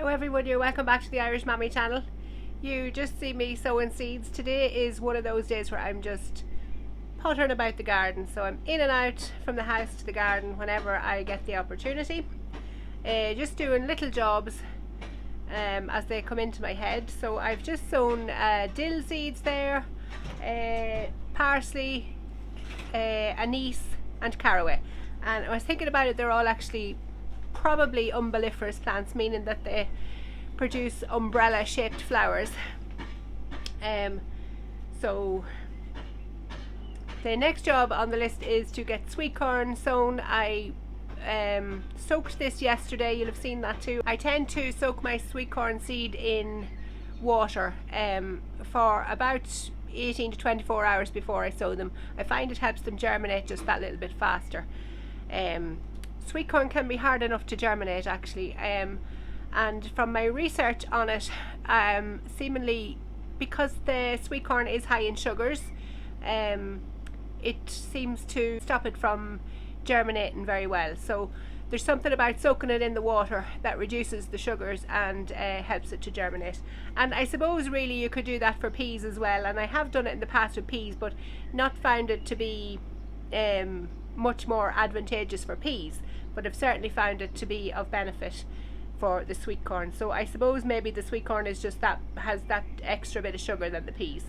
Hello everyone, you're welcome back to the Irish Mammy channel. You just see me sowing seeds. Today is one of those days where I'm just pottering about the garden, so I'm in and out from the house to the garden whenever I get the opportunity, just doing little jobs as they come into my head. So I've just sown dill seeds there, parsley, anise and caraway, and I was thinking about it, they're all actually probably umbelliferous plants, meaning that they produce umbrella shaped flowers. So the next job on the list is to get sweet corn sown. I soaked this yesterday, you'll have seen that too. I tend to soak my sweet corn seed in water for about 18 to 24 hours before I sow them. I find it helps them germinate just that little bit faster. Sweet corn can be hard enough to germinate actually, and from my research on it, seemingly because the sweet corn is high in sugars, it seems to stop it from germinating very well. So there's something about soaking it in the water that reduces the sugars and helps it to germinate. And I suppose really you could do that for peas as well, and I have done it in the past with peas, but not found it to be much more advantageous for peas, but I've certainly found it to be of benefit for the sweet corn. So I suppose maybe the sweet corn is just that, has that extra bit of sugar than the peas,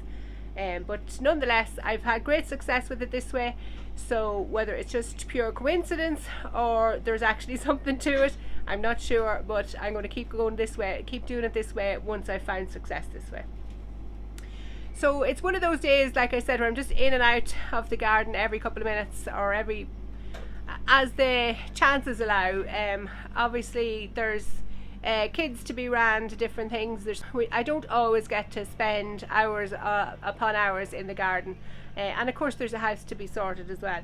but nonetheless I've had great success with it this way. So whether it's just pure coincidence or there's actually something to it, I'm not sure, but I'm going to keep going this way, keep doing it this way once I've found success this way. So it's one of those days, like I said, where I'm just in and out of the garden every couple of minutes, or as the chances allow. Obviously there's kids to be ran to different things. I don't always get to spend hours upon hours in the garden, and of course there's a house to be sorted as well.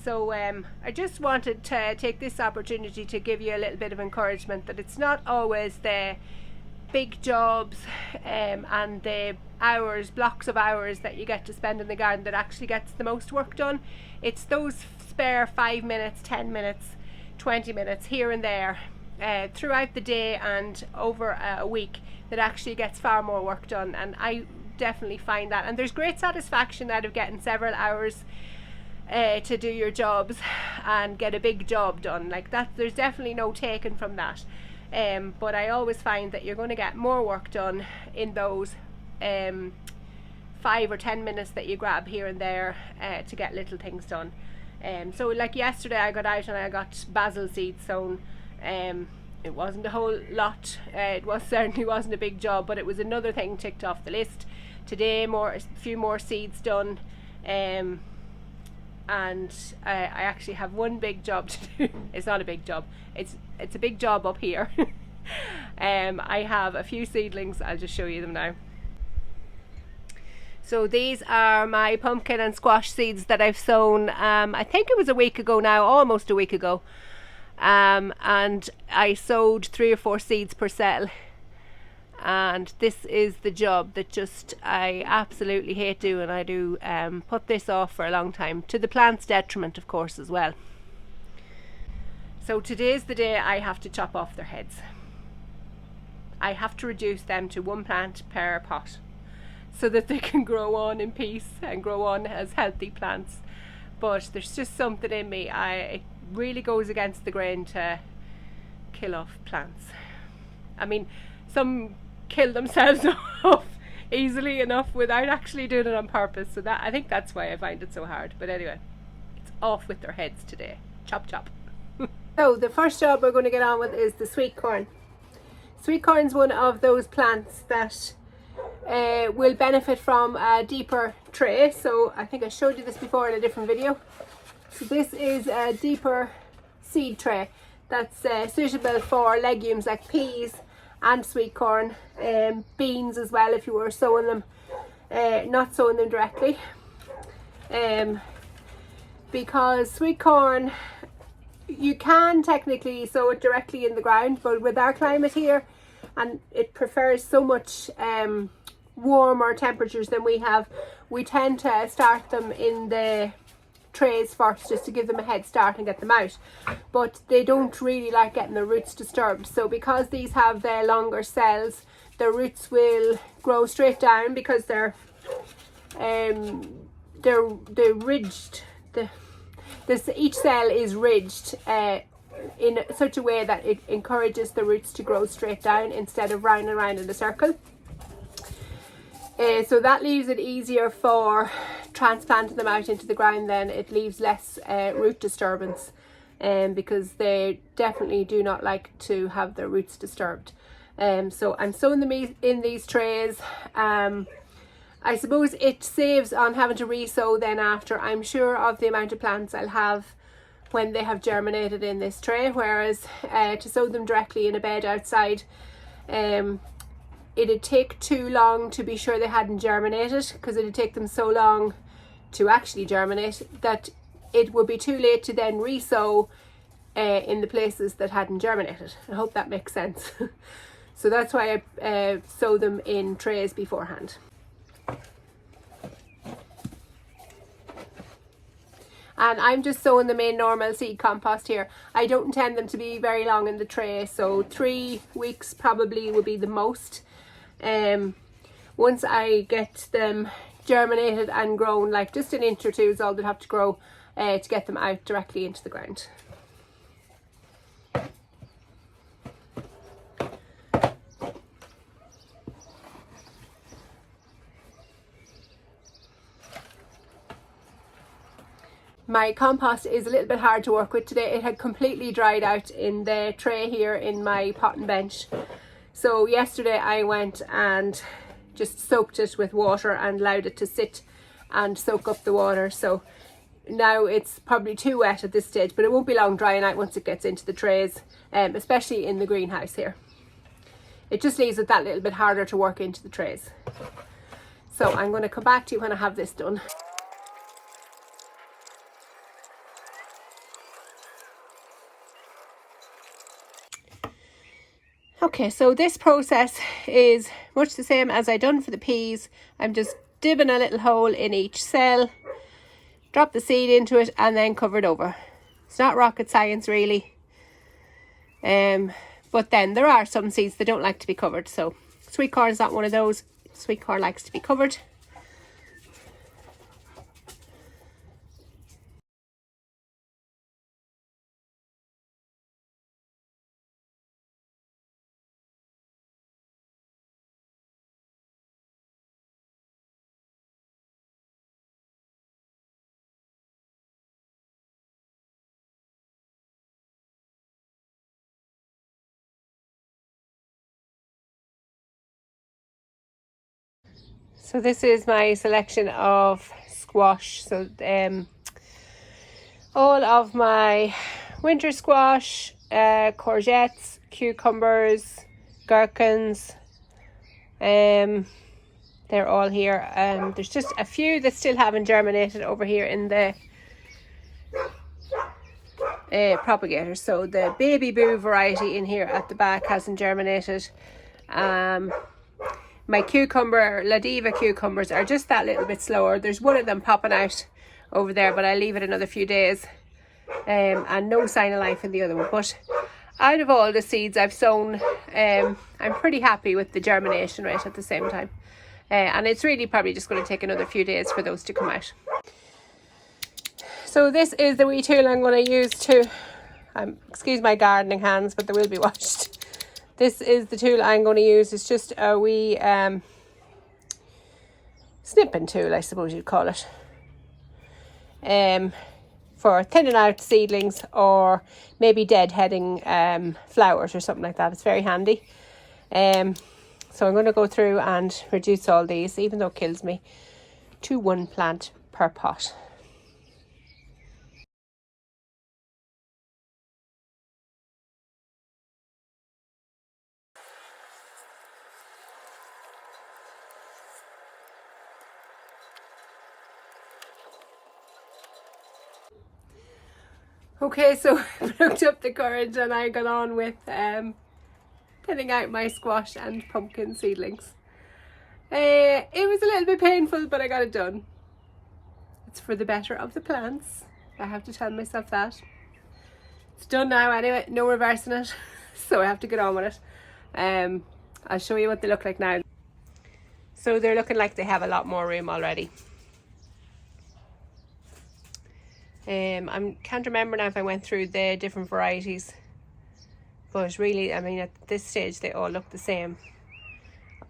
So I just wanted to take this opportunity to give you a little bit of encouragement that it's not always the big jobs and the blocks of hours that you get to spend in the garden that actually gets the most work done. It's those spare 5 minutes, 10 minutes, 20 minutes here and there throughout the day and over a week that actually gets far more work done, and I definitely find that. And there's great satisfaction out of getting several hours to do your jobs and get a big job done like that. There's definitely no taken from that. But I always find that you're going to get more work done in those 5 or 10 minutes that you grab here and there to get little things done. So like yesterday I got out and I got basil seeds sown. It wasn't a whole lot, it certainly wasn't a big job, but it was another thing ticked off the list. Today a few more seeds done, and I actually have one big job to do. It's not a big job, it's a big job up here. I have a few seedlings, I'll just show you them now. So these are my pumpkin and squash seeds that I've sown, I think it was a week ago now, almost a week ago, and I sowed 3 or 4 seeds per cell. And this is the job that just I absolutely hate doing. I do put this off for a long time, to the plant's detriment of course as well. So today's the day I have to chop off their heads. I have to reduce them to 1 plant per pot so that they can grow on in peace and grow on as healthy plants. But there's just something in me, it really goes against the grain to kill off plants. I mean, some kill themselves off easily enough without actually doing it on purpose, so that, I think that's why I find it so hard. But anyway, it's off with their heads today. Chop chop. So the first job we're going to get on with is the sweet corn. Sweet corn's one of those plants that will benefit from a deeper tray. So I think I showed you this before in a different video. So this is a deeper seed tray that's suitable for legumes like peas and sweet corn, beans as well if you were sowing them, not sowing them directly, because sweet corn you can technically sow it directly in the ground, but with our climate here, and it prefers so much warmer temperatures than we have, we tend to start them in the trays first, just to give them a head start and get them out. But they don't really like getting their roots disturbed. So because these have longer cells, their roots will grow straight down because they're ridged. Each cell is ridged in such a way that it encourages the roots to grow straight down instead of round and round in a circle. So that leaves it easier for transplanting them out into the ground. Then it leaves less root disturbance, because they definitely do not like to have their roots disturbed. So I'm sowing them in these trays. I suppose it saves on having to re-sow then after. I'm sure of the amount of plants I'll have when they have germinated in this tray, whereas to sow them directly in a bed outside, it'd take too long to be sure they hadn't germinated, because it'd take them so long to actually germinate that it would be too late to then re-sow in the places that hadn't germinated. I hope that makes sense. So that's why I sow them in trays beforehand. And I'm just sowing them in normal seed compost here. I don't intend them to be very long in the tray, so 3 weeks probably would be the most. Once I get them germinated and grown, like just an inch or two is all they'll have to grow to get them out directly into the ground. My compost is a little bit hard to work with today. It had completely dried out in the tray here in my pot and bench. So yesterday I went and just soaked it with water and allowed it to sit and soak up the water. So now it's probably too wet at this stage, but it won't be long drying out once it gets into the trays, especially in the greenhouse here. It just leaves it that little bit harder to work into the trays. So I'm going to come back to you when I have this done. Okay, so this process is much the same as I done for the peas. I'm just dibbing a little hole in each cell, drop the seed into it and then cover it over. It's not rocket science really. But then there are some seeds that don't like to be covered. So sweet corn is not one of those. Sweet corn likes to be covered. So this is my selection of squash. So all of my winter squash, courgettes, cucumbers, gherkins, they're all here. There's just a few that still haven't germinated over here in the propagator. So the baby boo variety in here at the back hasn't germinated. My cucumber, La Diva cucumbers are just that little bit slower. There's one of them popping out over there, but I'll leave it another few days. And no sign of life in the other one. But out of all the seeds I've sown, I'm pretty happy with the germination rate at the same time. And it's really probably just going to take another few days for those to come out. So this is the wee tool I'm going to use to, excuse my gardening hands, but they will be washed. This is the tool I'm going to use. It's just a wee snipping tool, I suppose you'd call it. For thinning out seedlings or maybe deadheading flowers or something like that. It's very handy. So I'm going to go through and reduce all these, even though it kills me, to 1 plant per pot. Okay, so I looked up the courage and I got on with thinning out my squash and pumpkin seedlings. It was a little bit painful, but I got it done. It's for the better of the plants. I have to tell myself that. It's done now anyway, no reversing it. So I have to get on with it. I'll show you what they look like now. So they're looking like they have a lot more room already. I can't remember now if I went through the different varieties, but really, I mean, at this stage they all look the same,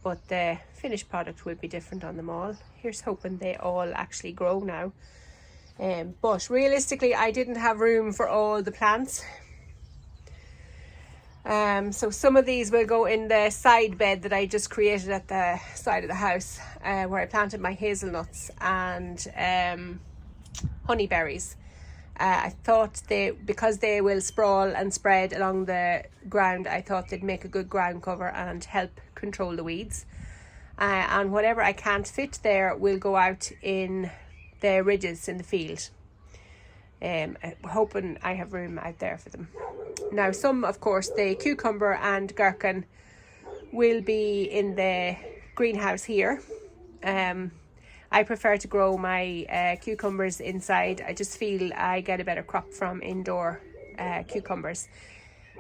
but the finished product will be different on them all. Here's hoping they all actually grow now. But realistically, I didn't have room for all the plants. So some of these will go in the side bed that I just created at the side of the house, where I planted my hazelnuts and honeyberries. I thought because they will sprawl and spread along the ground, I thought they'd make a good ground cover and help control the weeds. And whatever I can't fit there will go out in the ridges in the field. Hoping I have room out there for them. Now some, of course, the cucumber and gherkin will be in the greenhouse here. I prefer to grow my cucumbers inside. I just feel I get a better crop from indoor cucumbers.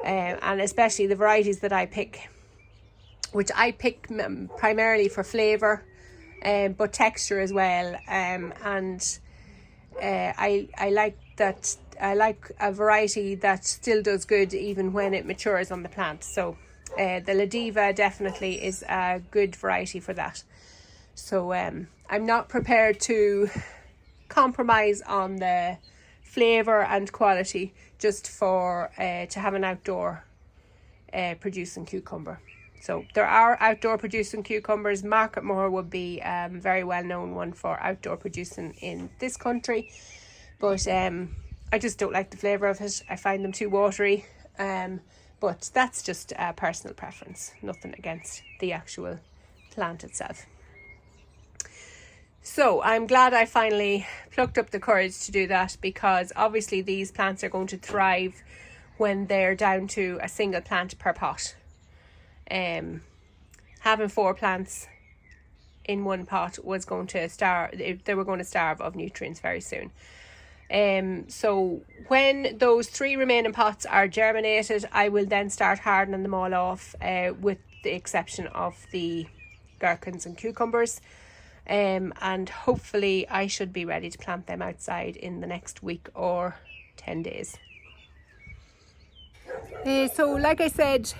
And especially the varieties that I pick, which I pick primarily for flavour, but texture as well. I like that. I like a variety that still does good even when it matures on the plant. So the Ladiva definitely is a good variety for that. So I'm not prepared to compromise on the flavour and quality just for to have an outdoor producing cucumber. So there are outdoor producing cucumbers. Marketmore would be a very well known one for outdoor producing in this country. But I just don't like the flavour of it. I find them too watery. But that's just a personal preference. Nothing against the actual plant itself. So I'm glad I finally plucked up the courage to do that, because obviously these plants are going to thrive when they're down to a single plant per pot. Having 4 plants in one pot was going to they were going to starve of nutrients very soon. So when those 3 remaining pots are germinated, I will then start hardening them all off, with the exception of the gherkins and cucumbers. And hopefully I should be ready to plant them outside in the next week or 10 days. So like I said,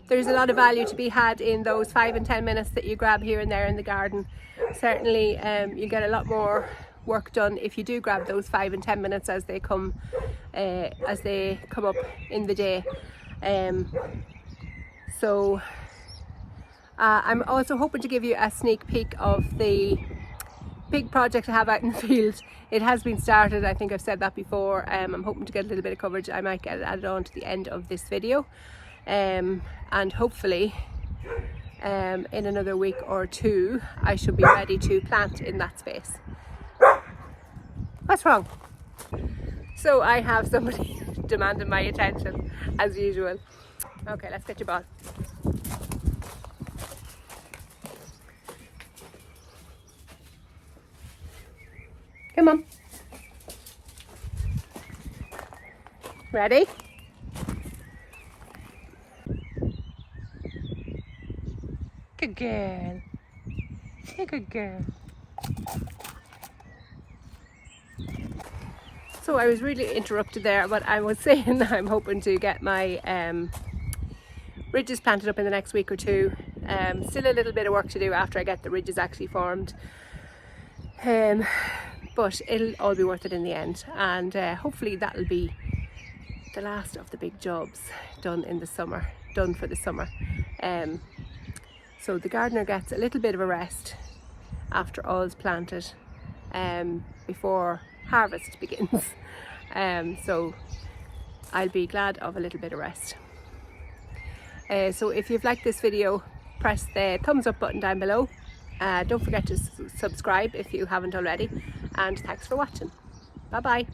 there's a lot of value to be had in those 5 and 10 minutes that you grab here and there in the garden. Certainly you get a lot more work done if you do grab those 5 and 10 minutes as they come up in the day. I'm also hoping to give you a sneak peek of the big project I have out in the field. It has been started, I think I've said that before. I'm hoping to get a little bit of coverage. I might get it added on to the end of this video. And hopefully in another week or 2 I should be ready to plant in that space. What's wrong? So I have somebody demanding my attention as usual. Okay, let's get your ball. Come on. Ready? Good girl. Good girl. So I was really interrupted there, but I was saying that I'm hoping to get my ridges planted up in the next week or 2. Still a little bit of work to do after I get the ridges actually formed. But it'll all be worth it in the end, and hopefully that'll be the last of the big jobs done in the summer, done for the summer. So the gardener gets a little bit of a rest after all's planted, before harvest begins. So I'll be glad of a little bit of rest. So if you've liked this video, press the thumbs up button down below. Don't forget to subscribe if you haven't already, and thanks for watching. Bye bye.